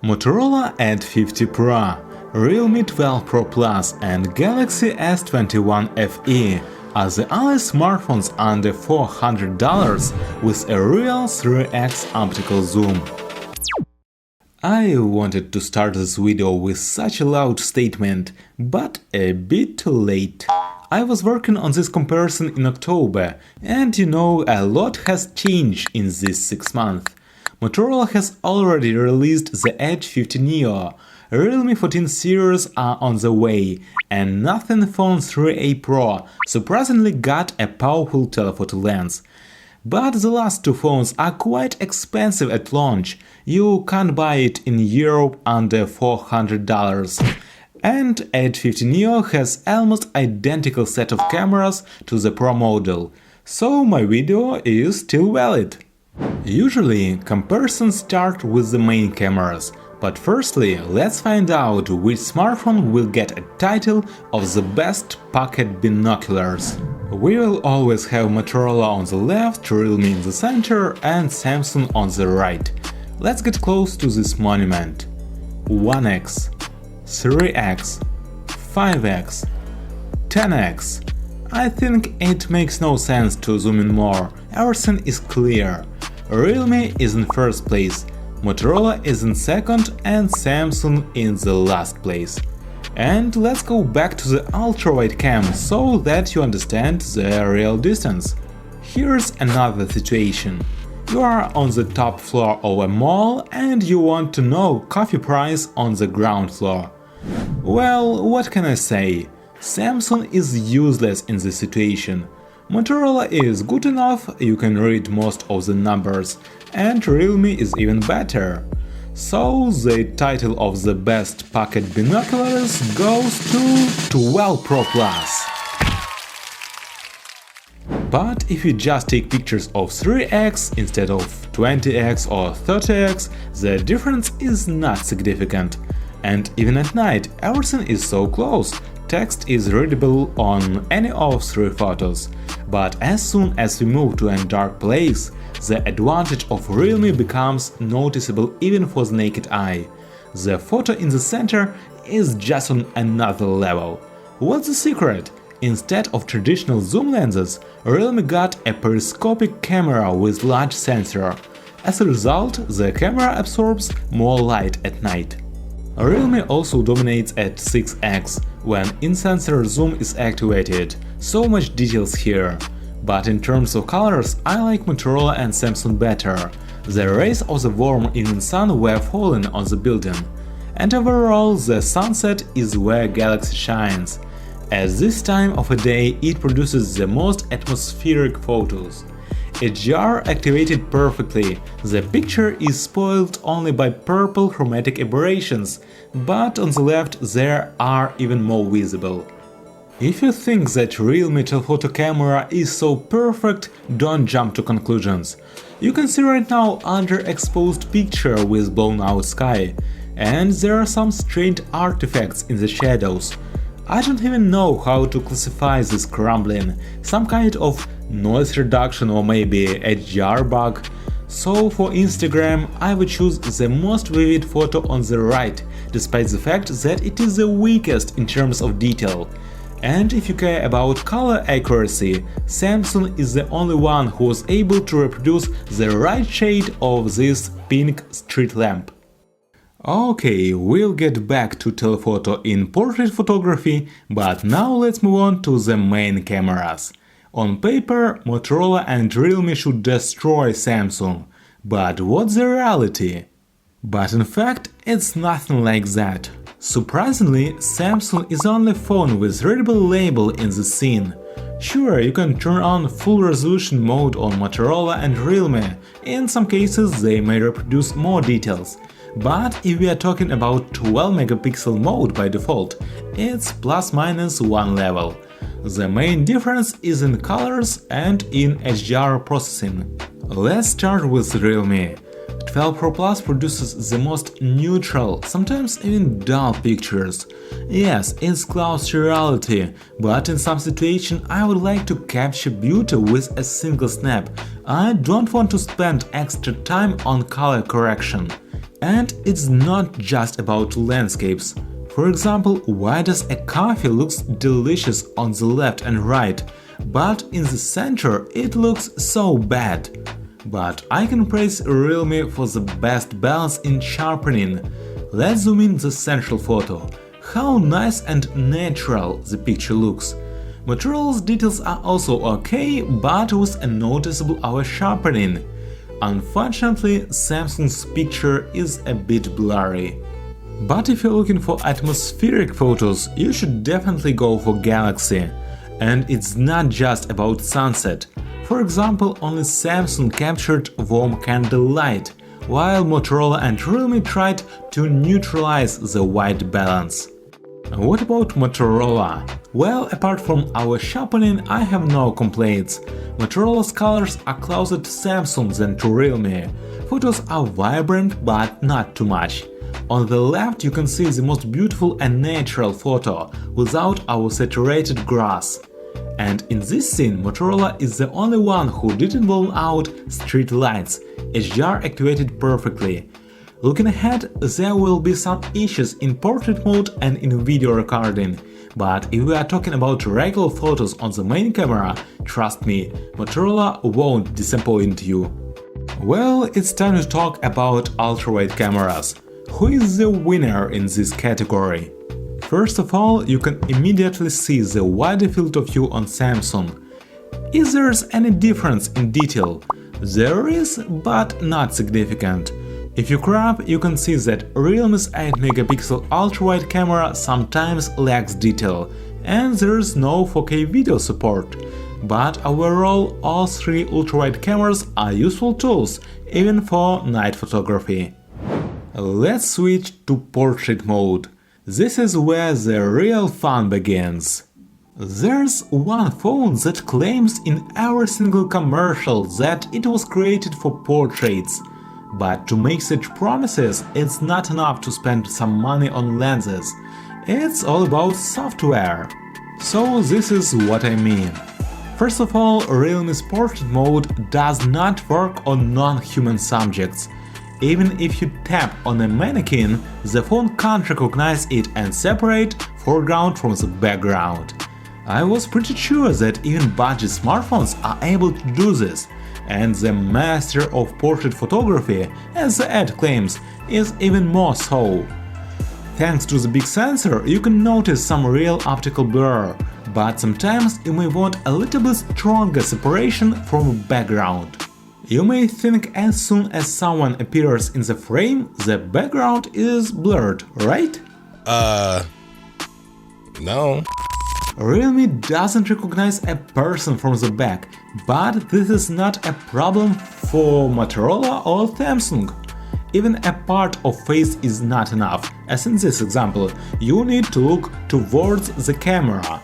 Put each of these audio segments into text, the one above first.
Motorola Edge 50 Pro, Realme 12 Pro Plus and Galaxy S21 FE are the only smartphones under $400 with a real 3x optical zoom. I wanted to start this video with such a loud statement, but a bit too late. I was working on this comparison in October, and you know, a lot has changed in these 6 months. Motorola has already released the Edge 50 Neo, Realme 14 series are on the way, and Nothing Phone 3a Pro surprisingly got a powerful telephoto lens. But the last two phones are quite expensive at launch, you can't buy it in Europe under $400. And Edge 50 Neo has almost identical set of cameras to the Pro model, so my video is still valid. Usually, comparisons start with the main cameras, but firstly, let's find out which smartphone will get a title of the best pocket binoculars. We will always have Motorola on the left, Realme in the center and Samsung on the right. Let's get close to this monument. 1x, 3x, 5x, 10x. I think it makes no sense to zoom in more, everything is clear. Realme is in first place, Motorola is in second and Samsung in the last place. And let's go back to the ultra-wide cam so that you understand the real distance. Here's another situation. You are on the top floor of a mall and you want to know coffee price on the ground floor. Well, what can I say? Samsung is useless in this situation. Motorola is good enough, you can read most of the numbers, and Realme is even better. So the title of the best pocket binoculars goes to 12 Pro Plus. But if you just take pictures of 3x instead of 20x or 30x, the difference is not significant. And even at night, everything is so close, text is readable on any of 3 photos. But as soon as we move to a dark place, the advantage of Realme becomes noticeable even for the naked eye. The photo in the center is just on another level. What's the secret? Instead of traditional zoom lenses, Realme got a periscopic camera with large sensor. As a result, the camera absorbs more light at night. Realme also dominates at 6x when in-sensor zoom is activated, so much details here. But in terms of colors, I like Motorola and Samsung better. The rays of the warm evening sun were falling on the building. And overall, the sunset is where Galaxy shines. At this time of a day, it produces the most atmospheric photos. HDR activated perfectly, the picture is spoiled only by purple chromatic aberrations, but on the left there are even more visible. If you think that Realme telephoto camera is so perfect, don't jump to conclusions. You can see right now underexposed picture with blown out sky, and there are some strange artifacts in the shadows. I don't even know how to classify this crumbling, some kind of noise reduction or maybe HDR bug. So for Instagram I would choose the most vivid photo on the right, despite the fact that it is the weakest in terms of detail. And if you care about color accuracy, Samsung is the only one who was able to reproduce the right shade of this pink street lamp. Okay, we'll get back to telephoto in portrait photography, but now let's move on to the main cameras. On paper, Motorola and Realme should destroy Samsung, but what's the reality? But in fact, it's nothing like that. Surprisingly, Samsung is the only phone with readable label in the scene. Sure, you can turn on full resolution mode on Motorola and Realme, in some cases they may reproduce more details. But if we are talking about 12 megapixel mode by default, it's ±1 level. The main difference is in colors and in HDR processing. Let's start with Realme. 12 Pro Plus produces the most neutral, sometimes even dull pictures. Yes, it's close to reality, but in some situations I would like to capture beauty with a single snap. I don't want to spend extra time on color correction. And it's not just about landscapes. For example, why does a coffee looks delicious on the left and right, but in the center it looks so bad? But I can praise Realme for the best balance in sharpening. Let's zoom in the central photo. How nice and natural the picture looks. Motorola's details are also okay, but with a noticeable over-sharpening. Unfortunately, Samsung's picture is a bit blurry. But if you're looking for atmospheric photos, you should definitely go for Galaxy. And it's not just about sunset. For example, only Samsung captured warm candlelight, while Motorola and Realme tried to neutralize the white balance. What about Motorola? Well, apart from our sharpening, I have no complaints. Motorola's colors are closer to Samsung than to Realme. Photos are vibrant, but not too much. On the left you can see the most beautiful and natural photo, without our saturated grass. And in this scene, Motorola is the only one who didn't blow out street lights, HDR activated perfectly. Looking ahead, there will be some issues in portrait mode and in video recording. But if we are talking about regular photos on the main camera, trust me, Motorola won't disappoint you. Well, it's time to talk about ultrawide cameras. Who is the winner in this category? First of all, you can immediately see the wider field of view on Samsung. Is there any difference in detail? There is, but not significant. If you crop, you can see that Realme's 8-megapixel ultra-wide camera sometimes lacks detail, and there's no 4K video support. But overall, all three ultra-wide cameras are useful tools, even for night photography. Let's switch to portrait mode. This is where the real fun begins. There's one phone that claims in every single commercial that it was created for portraits. But to make such promises, it's not enough to spend some money on lenses. It's all about software. So this is what I mean. First of all, Realme's portrait mode does not work on non-human subjects. Even if you tap on a mannequin, the phone can't recognize it and separate foreground from the background. I was pretty sure that even budget smartphones are able to do this, and the master of portrait photography, as the ad claims, is even more so. Thanks to the big sensor, you can notice some real optical blur, but sometimes you may want a little bit stronger separation from the background. You may think as soon as someone appears in the frame, the background is blurred, right? No. Realme doesn't recognize a person from the back, but this is not a problem for Motorola or Samsung. Even a part of face is not enough, as in this example, you need to look towards the camera.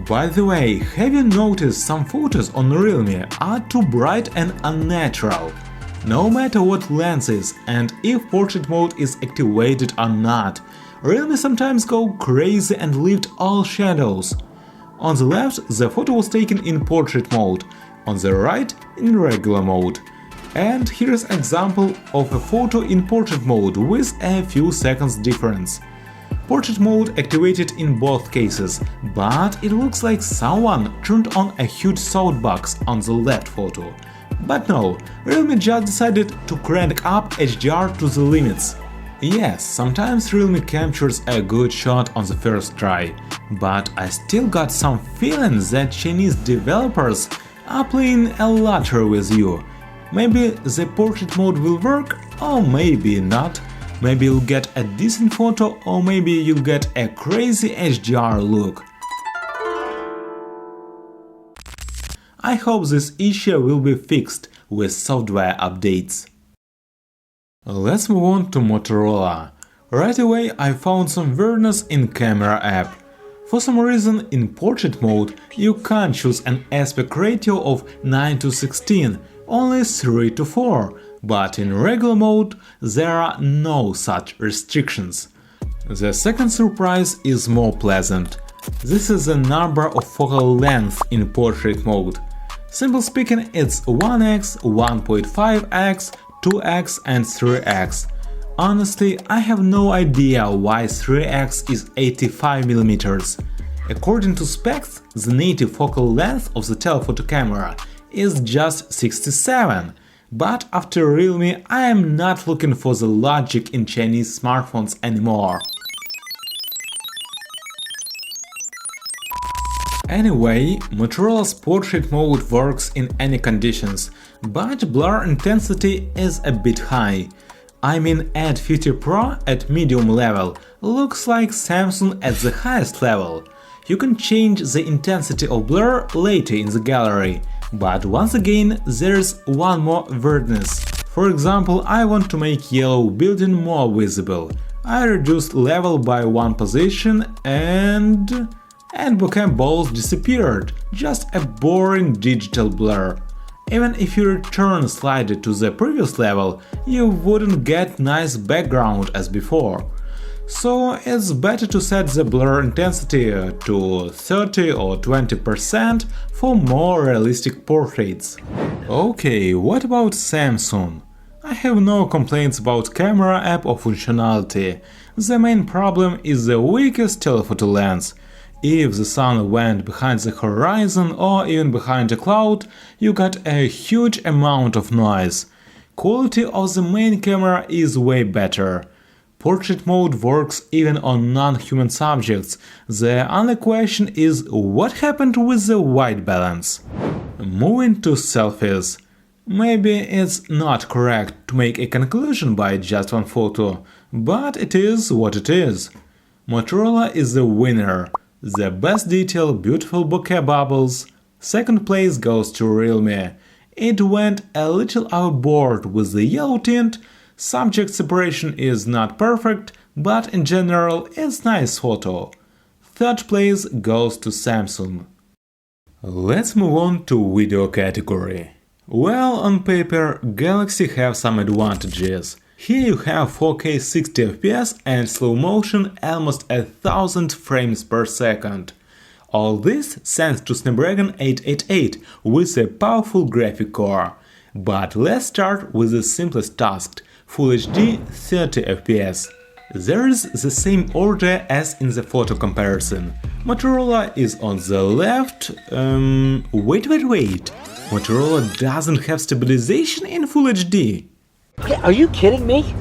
By the way, have you noticed some photos on Realme are too bright and unnatural? No matter what lens is and if portrait mode is activated or not, Realme sometimes go crazy and lift all shadows. On the left, the photo was taken in portrait mode, on the right in regular mode. And here's an example of a photo in portrait mode with a few seconds difference. Portrait mode activated in both cases, but it looks like someone turned on a huge softbox on the left photo. But no, Realme just decided to crank up HDR to the limits. Yes, sometimes Realme captures a good shot on the first try, but I still got some feeling that Chinese developers are playing a lottery with you. Maybe the portrait mode will work, or maybe not. Maybe you'll get a decent photo, or maybe you'll get a crazy HDR look. I hope this issue will be fixed with software updates. Let's move on to Motorola. Right away I found some weirdness in camera app. For some reason in portrait mode you can't choose an aspect ratio of 9:16, only 3:4. But in regular mode there are no such restrictions. The second surprise is more pleasant. This is the number of focal length in portrait mode. Simply speaking, it's 1x, 1.5x, 2x and 3x. Honestly, I have no idea why 3x is 85mm. According to specs, the native focal length of the telephoto camera is just 67, but after Realme I am not looking for the logic in Chinese smartphones anymore. Anyway, Motorola's portrait mode works in any conditions, but blur intensity is a bit high. I mean, Edge 50 Pro at medium level looks like Samsung at the highest level. You can change the intensity of blur later in the gallery, but once again there's one more weirdness. For example, I want to make yellow building more visible. I reduced level by one position and bokeh balls disappeared, just a boring digital blur. Even if you return slider to the previous level, you wouldn't get nice background as before. So it's better to set the blur intensity to 30 or 20% for more realistic portraits. Okay, what about Samsung? I have no complaints about camera app or functionality. The main problem is the weakest telephoto lens. If the sun went behind the horizon or even behind a cloud, you got a huge amount of noise. Quality of the main camera is way better. Portrait mode works even on non-human subjects. The only question is what happened with the white balance. Moving to selfies. Maybe it's not correct to make a conclusion by just one photo, but it is what it is. Motorola is the winner. The best detail, beautiful bokeh bubbles. Second place goes to Realme. It went a little overboard with the yellow tint. Subject separation is not perfect, but in general it's nice photo. Third place goes to Samsung. Let's move on to video category. Well, on paper, Galaxy have some advantages. Here you have 4K 60fps and slow motion almost 1000 frames per second. All this thanks to Snapdragon 888 with a powerful graphic core. But let's start with the simplest task. Full HD 30fps. There is the same order as in the photo comparison. Motorola is on the left… wait. Motorola doesn't have stabilization in Full HD. Are you kidding me?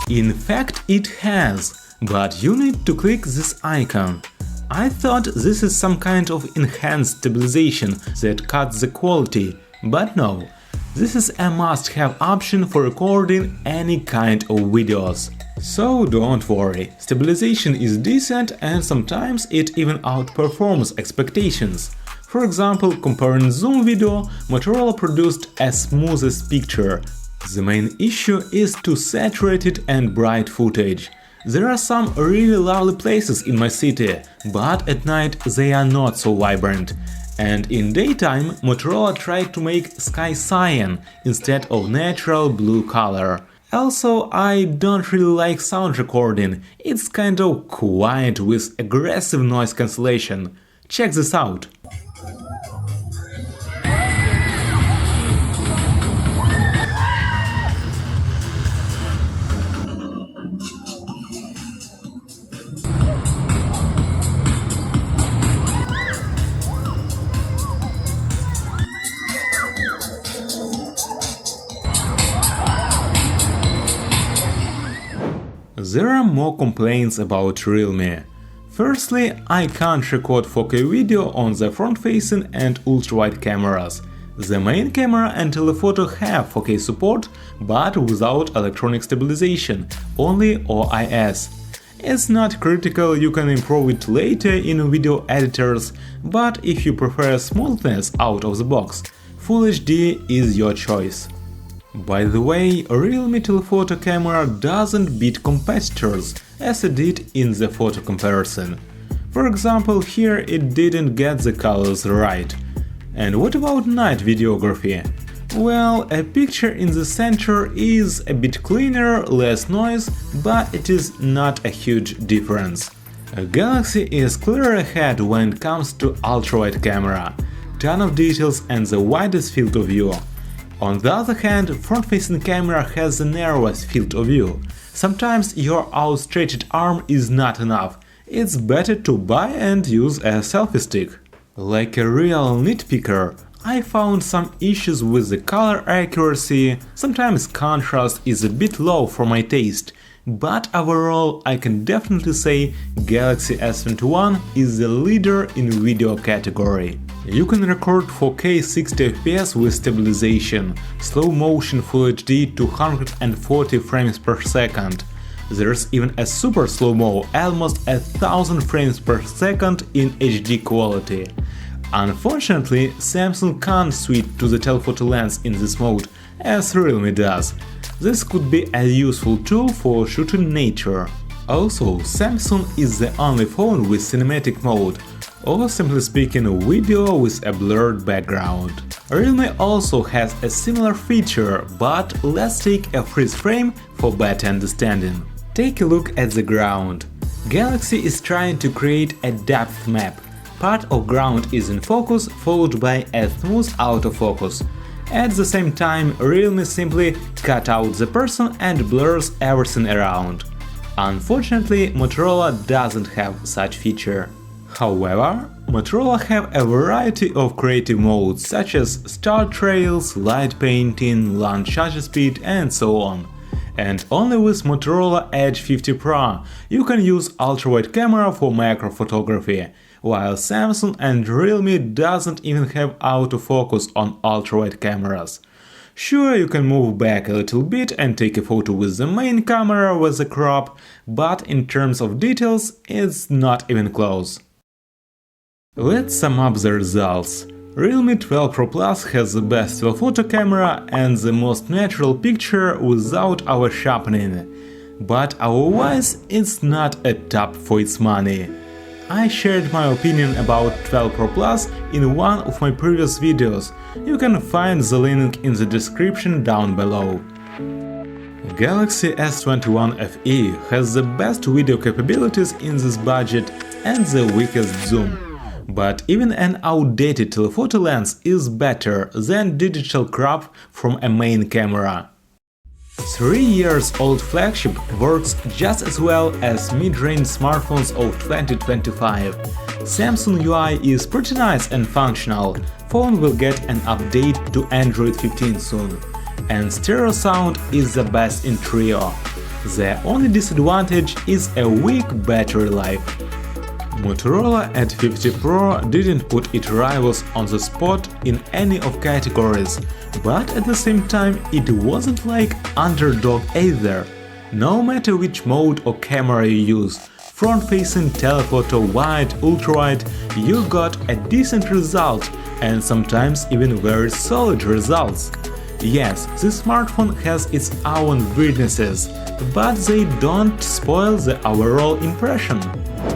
In fact, it has, but you need to click this icon. I thought this is some kind of enhanced stabilization that cuts the quality, but no. This is a must-have option for recording any kind of videos. So don't worry, stabilization is decent and sometimes it even outperforms expectations. For example, comparing zoom video, Motorola produced a smoothest picture. The main issue is too saturated and bright footage. There are some really lovely places in my city, but at night they are not so vibrant. And in daytime, Motorola tried to make sky cyan instead of natural blue color. Also, I don't really like sound recording, it's kind of quiet with aggressive noise cancellation. Check this out. There are more complaints about Realme. Firstly, I can't record 4K video on the front-facing and ultra-wide cameras. The main camera and telephoto have 4K support, but without electronic stabilization, only OIS. It's not critical, you can improve it later in video editors, but if you prefer smoothness out of the box, Full HD is your choice. By the way, Realme telephoto camera doesn't beat competitors as it did in the photo comparison. For example, here it didn't get the colors right. And what about night videography? Well, a picture in the center is a bit cleaner, less noise, but it is not a huge difference. Galaxy is clear ahead when it comes to ultra-wide camera, ton of details and the widest field of view. On the other hand, front-facing camera has the narrowest field of view. Sometimes your outstretched arm is not enough. It's better to buy and use a selfie stick. Like a real nitpicker, I found some issues with the color accuracy, sometimes contrast is a bit low for my taste, but overall I can definitely say Galaxy S21 is the leader in video category. You can record 4K 60fps with stabilization, slow motion Full HD 240 frames per second. There's even a super slow-mo, almost 1000 frames per second in HD quality. Unfortunately, Samsung can't switch to the telephoto lens in this mode, as Realme does. This could be a useful tool for shooting nature. Also, Samsung is the only phone with cinematic mode, or simply speaking, video with a blurred background. Realme also has a similar feature, but let's take a freeze frame for better understanding. Take a look at the ground. Galaxy is trying to create a depth map. Part of ground is in focus, followed by a smooth autofocus. At the same time, Realme simply cut out the person and blurs everything around. Unfortunately, Motorola doesn't have such feature. However, Motorola have a variety of creative modes such as star trails, light painting, long shutter speed and so on. And only with Motorola Edge 50 Pro you can use ultra-wide camera for macro photography, while Samsung and Realme doesn't even have autofocus on ultra-wide cameras. Sure, you can move back a little bit and take a photo with the main camera with a crop, but in terms of details, it's not even close. Let's sum up the results. Realme 12 Pro Plus has the best telephoto camera and the most natural picture without over-sharpening, but otherwise it's not a top for its money. I shared my opinion about 12 Pro Plus in one of my previous videos, you can find the link in the description down below. Galaxy S21 FE has the best video capabilities in this budget and the weakest zoom. But even an outdated telephoto lens is better than digital crop from a main camera. 3-year-old flagship works just as well as mid-range smartphones of 2025. Samsung UI is pretty nice and functional, phone will get an update to Android 15 soon. And stereo sound is the best in trio. The only disadvantage is a weak battery life. Motorola Edge 50 Pro didn't put its rivals on the spot in any of categories, but at the same time it wasn't like underdog either. No matter which mode or camera you use, front-facing, telephoto, wide, ultra-wide, you got a decent result and sometimes even very solid results. Yes, this smartphone has its own weirdnesses, but they don't spoil the overall impression.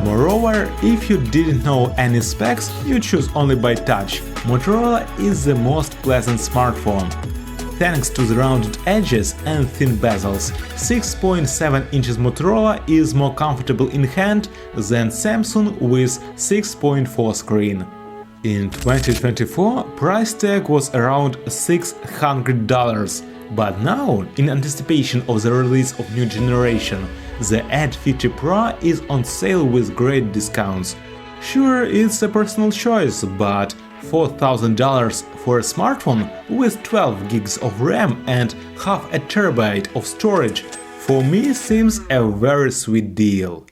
Moreover, if you didn't know any specs, you choose only by touch. Motorola is the most pleasant smartphone. Thanks to the rounded edges and thin bezels, 6.7 inches Motorola is more comfortable in hand than Samsung with 6.4 screen. In 2024, price tag was around $600, but now, in anticipation of the release of new generation, the Edge 50 Pro is on sale with great discounts. Sure, it's a personal choice, but $4,000 for a smartphone with 12 gigs of RAM and half a terabyte of storage for me seems a very sweet deal.